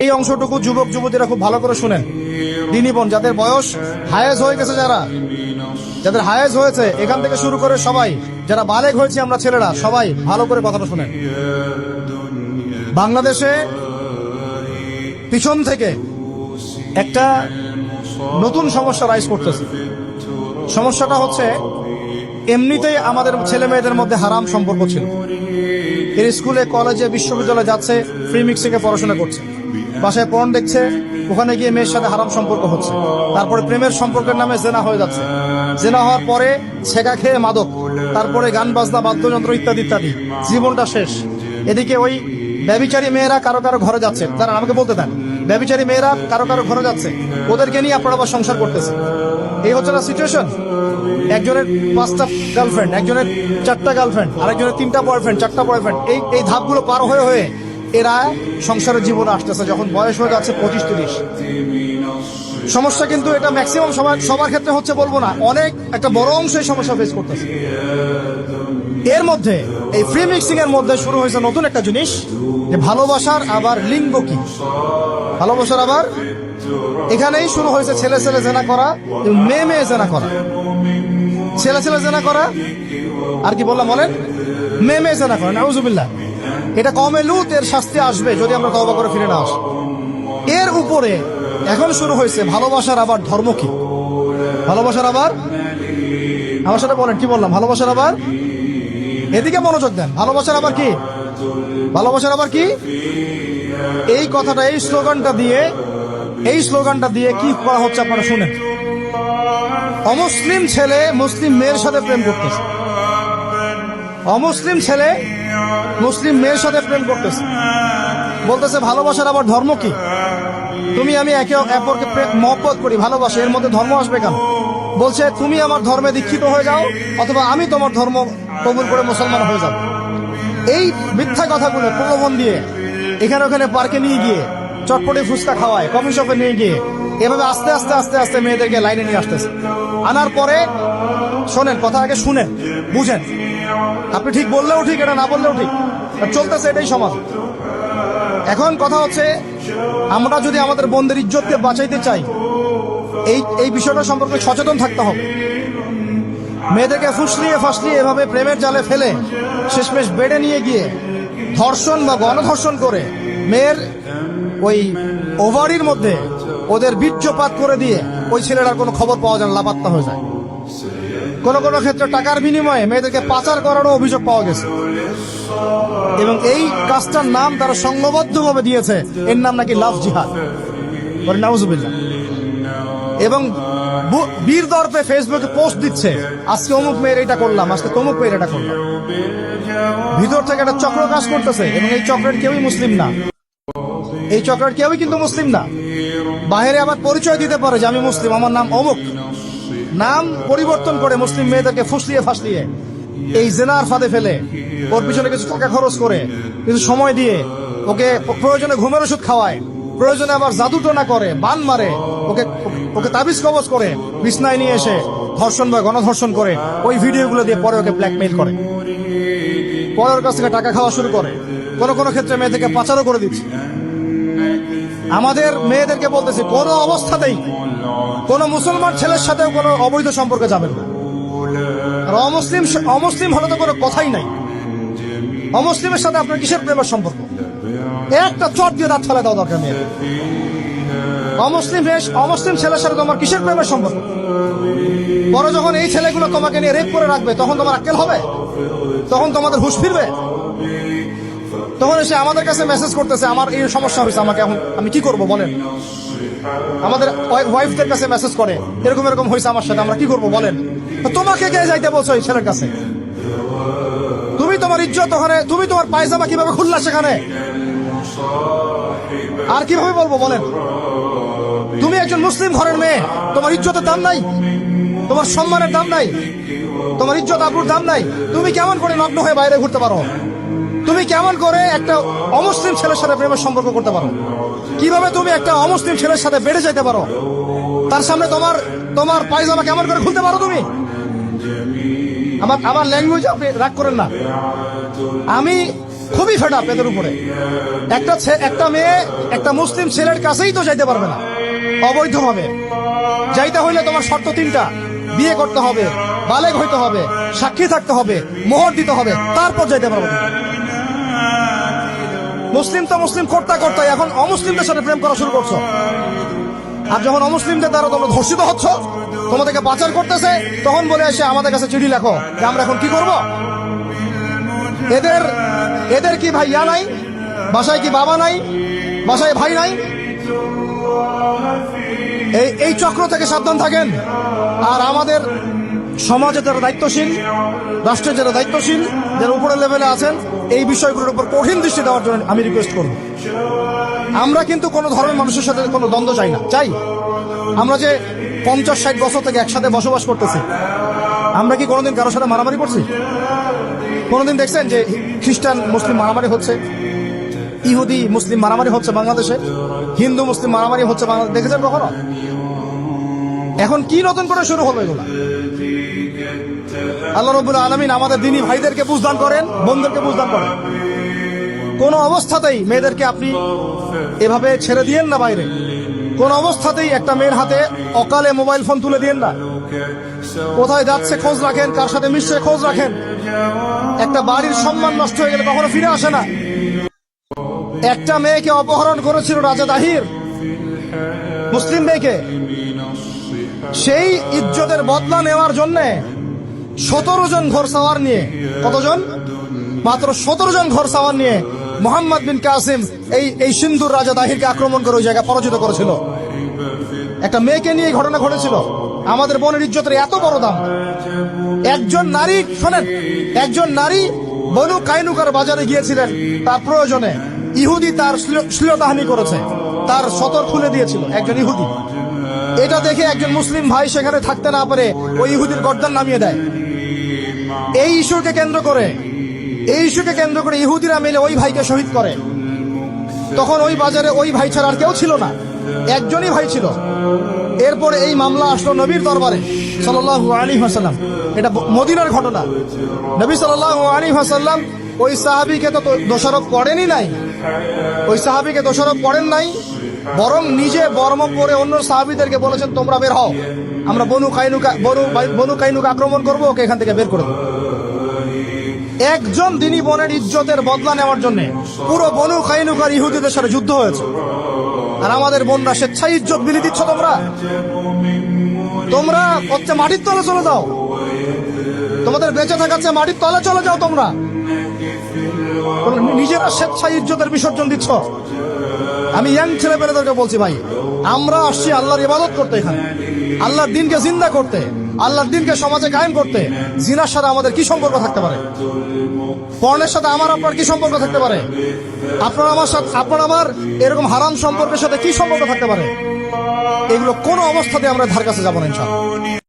এই অংশটুকু যুবক যুবতীরা খুব ভালো করে শুনেন। দিনী বোন, যাদের বয়স হায়েজ হয়ে গেছে, যাদের হায়েজ হয়েছে, এখান থেকে শুরু করে সবাই, যারা বালেগ হয়েছে আমরা ছেলেরা, সবাই ভালো করে কথাটা শুনেন। বাংলাদেশে পিছন থেকে একটা নতুন সমস্যা রাইজ করতেছে। সমস্যাটা হচ্ছে, এমনিতেই আমাদের ছেলে মেয়েদের মধ্যে হারাম সম্পর্ক ছিল। এর স্কুলে, কলেজে, বিশ্ববিদ্যালয়ে যাচ্ছে, ফ্রি মিক্সিং এ পড়াশোনা করছে, বাসায় পর্ন দেখছে, ওখানে গিয়ে মেয়ের সাথে হারাম সম্পর্ক হচ্ছে, তারপরে প্রেমের সম্পর্কের নামে জেনা হয়ে যাচ্ছে, জেনা হওয়ার পরে ছেঁকা খেয়ে মাদক, তারপরে গান বাজনা, বাদ্যযন্ত্র ইত্যাদি ইত্যাদি, জীবনটা শেষ। এদিকে ওই ব্যভিচারী মেয়েরা কারো কারো ঘরে যাচ্ছে, তারা আমাকে বলতে দেন, ব্যভিচারী মেয়েরা কারো কারো ঘরে যাচ্ছে, ওদেরকে নিয়ে আপনারা আবার সংসার করতেছে। এই হচ্ছে না সিচুয়েশন। একজনের 5টা গার্লফ্রেন্ড, একজনের 4টা গার্লফ্রেন্ড, আরেকজনের 3টা বয়ফ্রেন্ড, 4টা বয়ফ্রেন্ড। এই ধাপগুলো পার হয়ে হয়ে এরা সংসারের জীবনে আসতেছে, যখন বয়স হয়ে যাচ্ছে 25-30। সমস্যা কিন্তু এটা ম্যাক্সিমাম সবার ক্ষেত্রে হচ্ছে বলবো না, অনেক একটা বড় অংশ এই সমস্যা ফেস করতেছে। এর মধ্যে এই ফ্রি মিক্সিং এর মধ্যে শুরু হয়েছে নতুন একটা জিনিস, যে ভালোবাসার আবার লিঙ্গ কি, ভালোবাসার আবার এখানেই শুরু হয়েছে ছেলে ছেলে জেনা করা, মেয়ে মেয়ে জেনা করা, ছেলে ছেলে জেনা করা, আর কি বললাম বলেন, মেয়ে মেয়ে জেনা করা। নাউজুবিল্লাহ। এটা কমে লুত, এর শাস্তি আসবে যদি আমরা তওবা করে ফিরে না আসি। এর উপরে এখন শুরু হয়েছে ভালোবাসার আবার ধর্ম কি, ভালোবাসার আবার, আমার সাথে বলেন কি বললাম, ভালোবাসার আবার, এদিকে মনোযোগ দেন, ভালোবাসার আবার কি, ভালোবাসার আবার কি। এই কথাটা, এই স্লোগানটা দিয়ে কি করা হচ্ছে আপনারা শুনেন। অমুসলিম ছেলে মুসলিম মেয়ের সাথে প্রেম করতেছে, অমুসলিম ছেলে মুসলিম মেয়ের সাথে প্রেম করতেছে, বলতেছে ভালোবাসার আবার ধর্ম কি। তুমি আমি একে অপরকে মহব্বত করি, ভালোবাসি, এর মধ্যে ধর্ম আসবে কেন? বলছে তুমি আমার ধর্মে দীক্ষিত হয়ে যাও, অথবা আমি তোমার ধর্ম কবুল করে মুসলমান হয়ে যাব। এই মিথ্যা কথাগুলো প্রলোভন দিয়ে এখানে ওখানে পার্কে নিয়ে গিয়ে, চটপটে ফুচকা খাওয়ায়, কফি শপে নিয়ে গিয়ে, এভাবে আস্তে আস্তে আস্তে আস্তে মেয়েদেরকে লাইনে নিয়ে আসতেছে। আনার পরে শোনেন, কথা আগে শুনেন, বুঝেন। আপনি ঠিক বললেও ঠিক, এটা না বললেও ঠিক, চলতেছে, এটাই সমাজ। এখন কথা হচ্ছে, আমরা যদি আমাদের বোনদের ইজ্জতকে বাঁচাইতে চাই, এই বিষয়টা সম্পর্কে সচেতন থাকতে হবে। মেয়েদেরকে ফুসলিয়ে ফাসলিয়ে এভাবে প্রেমের জালে ফেলে শেষমেশ বেডে নিয়ে গিয়ে ধর্ষণ বা গণধর্ষণ করে মেয়ের ওই ওভারির মধ্যে ওদের বীর্যপাত করে দিয়ে ওই ছেলেটার কোনো খবর পাওয়া যায় না, লাপাত্তা হয়ে যায়। কোনো কোনো ক্ষেত্রে টাকার বিনিময়ে মেয়েদেরকে পাচার করারও অভিযোগ পাওয়া গেছে। এবং এই কাজটার নাম তারা সংঘবদ্ধভাবে দিয়েছে, এর নাম নাকি লাভ জিহাদ। নাউজুবিল্লাহ। এবং বীর দর্পে ফেসবুকে পোস্ট দিচ্ছে, আজকে অমুক মেয়ের এটা করলাম, আজকে তমুক মেয়ের এটা করলাম। ভিতর থেকে একটা চক্র কাজ করতেছে, এবং এই চক্রের কেউই মুসলিম না, এই চক্রের কেউই কিন্তু মুসলিম না। বাইরে আবার পরিচয় দিতে পারে যে আমি মুসলিম, আমার নাম অমুক, নাম পরিবর্তন করে মুসলিম মেয়েদেরকে ফুসলিয়ে ফাসলিয়ে এই জেনার ফাঁদে ফেলে, ওর পিছনে কিছু টাকা খরচ করে, কিছু সময় দিয়ে, ওকে প্রয়োজনে ঘুমের ওষুধ খাওয়ায়, প্রয়োজনে আবার জাদুটোনা করে, বান মারে, ওকে তাবিজ কবজ করে বিছনায় নিয়ে এসে ধর্ষণ বা গণধর্ষণ করে, ওই ভিডিওগুলো দিয়ে পরে ওকে ব্ল্যাকমেইল করে, পরে ওর কাছ থেকে টাকা খাওয়া শুরু করে। কোনো কোনো ক্ষেত্রে মেয়েদেরকে পাচারও করে দিচ্ছে। আমাদের মেয়েদেরকে বলতেছি, কোনো অবস্থাতেই কোনো মুসলমান ছেলের সাথেও কোনো অবৈধ সম্পর্কে যাবেন না। আর অমুসলিম হলে তো কোনো কথাই নাই। অমুসলিমের সাথে আপনার কিসের প্রেমের সম্পর্ক? একটা চট দিয়ে দাঁত ফেলে দেওয়া দরকার মেয়ে। অমুসলিম ছেলের সাথে তোমার কিসের প্রেমের সম্পর্ক? পরে যখন এই ছেলেগুলো তোমাকে নিয়ে রেপ করে রাখবে, তখন তোমার আক্কেল হবে? তখন তোমাদের হুঁশ ফিরবে? তখন এসে আমাদের কাছে মেসেজ করতেছে, আমার এই সমস্যা হয়েছে, আমাকে এখন আমি কি করব বলেন। আমাদের ওয়াইফদের কাছে মেসেজ করে, এরকম এরকম হয়েছে আমার সাথে, আমরা কি করব বলেন। তোমাকে কে যাইতে বলছো এই ছেলের কাছে? তুমি তোমার ইজ্জত ওখানে, তুমি তোমার পায়জামা কিভাবে খুললা সেখানে, আর কিভাবে বলবো বলেন? তুমি একজন মুসলিম ঘরের মেয়ে, তোমার ইজ্জতের দাম নাই, তোমার সম্মানের দাম নাই, তোমার ইজ্জত আবরুর দাম নাই। তুমি কেমন করে নগ্ন হয়ে বাইরে ঘুরতে পারো? তুমি কেমন করে একটা অমুসলিম ছেলের সাথে প্রেমের সম্পর্ক করতে পারো? কিভাবে তুমি একটা অমুসলিম ছেলের সাথে বেড়ে যেতে পারো? তার সামনে তোমার পায়জামা কেমন করে খুলতে পারো তুমি? আমার ল্যাঙ্গুয়েজ আপনি রাগ করেন না। খুবই ফেড আপ এদের উপরে। একটা মেয়ে একটা মুসলিম ছেলের কাছেই তো যাইতে পারবে না অবৈধভাবে। যাইতে হইলে তোমার শর্ত তিনটা: বিয়ে করতে হবে, বালেগ হইতে হবে, সাক্ষী থাকতে হবে, মোহর দিতে হবে, তারপর যাইতে পারবে। মুসলিম তো মুসলিম করতে করতে এখন অমুসলিমদের সাথে প্রেম করা শুরু করছো। আর যখন অমুসলিমদের দ্বারা তোমরা ধর্ষিত হচ্ছ, তোমাদেরকে পাচার করতেছে, তখন বলে এসে আমাদের কাছে চিঠি লেখো যে আমরা এখন কি করব। এদের কি ভাইয়া নাই? বাসায় কি বাবা নাই? বাসায় ভাই নাই? এই চক্র থেকে সাবধান থাকেন। আর আমাদের সমাজে যারা দায়িত্বশীল, রাষ্ট্রের যারা দায়িত্বশীল, যারা উপরের লেভেলে আছেন, এই বিষয়গুলোর উপর কঠিন দৃষ্টি দেওয়ার জন্য আমি রিকোয়েস্ট করব। আমরা কিন্তু কোনো ধর্মের মানুষের সাথে কোনো দ্বন্দ্ব চাই না। চাই আমরা যে 50-60 বছর থেকে একসাথে বসবাস করতেছি, আমরা কি কোনোদিন কারোর সাথে মারামারি করছি? কোনোদিন দেখছেন যে খ্রিস্টান মুসলিম মারামারি হচ্ছে, ইহুদি মুসলিম মারামারি হচ্ছে বাংলাদেশে, হিন্দু মুসলিম মারামারি হচ্ছে বাংলাদেশে? দেখেছেন কখনো? এখন কি নতুন করে শুরু হলো এগুলা? আল্লাহ রাব্বুল আলামিন আমাদের দ্বীনি ভাইদেরকে বুঝদান করেন, বোনদেরকে বুঝদান করেন। কোন অবস্থাতেই মেয়েদেরকে আপনি এভাবে ছেড়ে দিয়েন না বাইরে। কোন অবস্থাতেই একটা মেয়ের হাতে অকালে মোবাইল ফোন তুলে দিয়েন না। কোথায় যাচ্ছে খোঁজ রাখেন, কার সাথে মিশছে খোঁজ রাখেন। একটা বাড়ির সম্মান নষ্ট হয়ে গেলে কখনো ফিরে আসে না। একটা মেয়েকে অপহরণ করেছিল রাজা দাহির, মুসলিম মেয়েকে। সেই ইজ্জতের বদলা নেওয়ার জন্য 17 জন ঘোড়সাওয়ার নিয়ে, কতজন? মাত্র 17 জন ঘোড়সাওয়ার নিয়ে মোহাম্মদ বিন কাসিম এই সিন্ধুর রাজা দাহিরকে আক্রমণ করে ওই জায়গায় পরাজিত করেছিল। একটা মেয়েকে নিয়ে ঘটনা ঘটেছিল। আমাদের বোনের ইজ্জতের এত বড় দাম। একজন নারী, শোনেন, একজন নারী বনু কাইনুকার বাজারে গিয়েছিলেন তার প্রয়োজনে। ইহুদি তার শ্লীলতাহানি করেছে, তার সতর খুলে দিয়েছিল একজন ইহুদি। এটা দেখে একজন মুসলিম ভাই সেখানে থাকতে না পারে ওই ইহুদির গর্দান নামিয়ে দেয়। এই ইস্যুকে কেন্দ্র করে ইহুদিরা মিলে ওই ভাইকে শহীদ করে। তখন ওই বাজারে ওই ভাই ছাড়া আর কেউ ছিল না, একজনই ভাই ছিল। এরপরে এই মামলা আসলো নবীর দরবারে সাল্লাল্লাহু আলাইহি ওয়াসাল্লাম। এটা মদিনার ঘটনা। নবী সাল্লাল্লাহু আলাইহি ওয়াসাল্লাম ওই সাহাবীকে তো দোষারোপ করেনই নাই, ওই সাহাবীকে দোষারোপ করেন নাই, বরং নিজে বর্ম পরে অন্য সাহাবীদেরকে বলেছেন তোমরা বের হও, আমরা বনু কাইনুকা আক্রমণ করবো, ওকে এখান থেকে বের করে দেবো। একজন দিনী বোনের ইজ্জতের বদলা নেওয়ার জন্য পুরো বনু কাইনুকার ইহুদিদের সাথে যুদ্ধ হয়েছে। আর আমাদের বোনরা স্বেচ্ছায় ইজ্জত বিলি দিচ্ছ। তোমরা হচ্ছে মাটির তলে চলে যাও, তোমাদের বেঁচে থাকার চেয়ে মাটির তলে চলে যাও। তোমরা নিজেরা স্বেচ্ছায় ইজ্জতের বিসর্জন দিচ্ছ। আমি ইয়াং ছেলে পেলেদেরকে বলছি, ভাই, আমরা আসছি আল্লাহর ইবাদত করতে, এখানে আল্লাহর দিনকে জিন্দা করতে, আল্লাহর দিনকে সমাজে কায়েম করতে। জিনার সাথে আমাদের কি সম্পর্ক থাকতে পারে? পর্নের সাথে আপনার কি সম্পর্ক থাকতে পারে? আপনার আমার এরকম হারাম সম্পর্কের সাথে কি সম্পর্ক থাকতে পারে? এগুলো কোনো অবস্থাতে আমরা ধার কাছে যাবো না ইনশাআল্লাহ।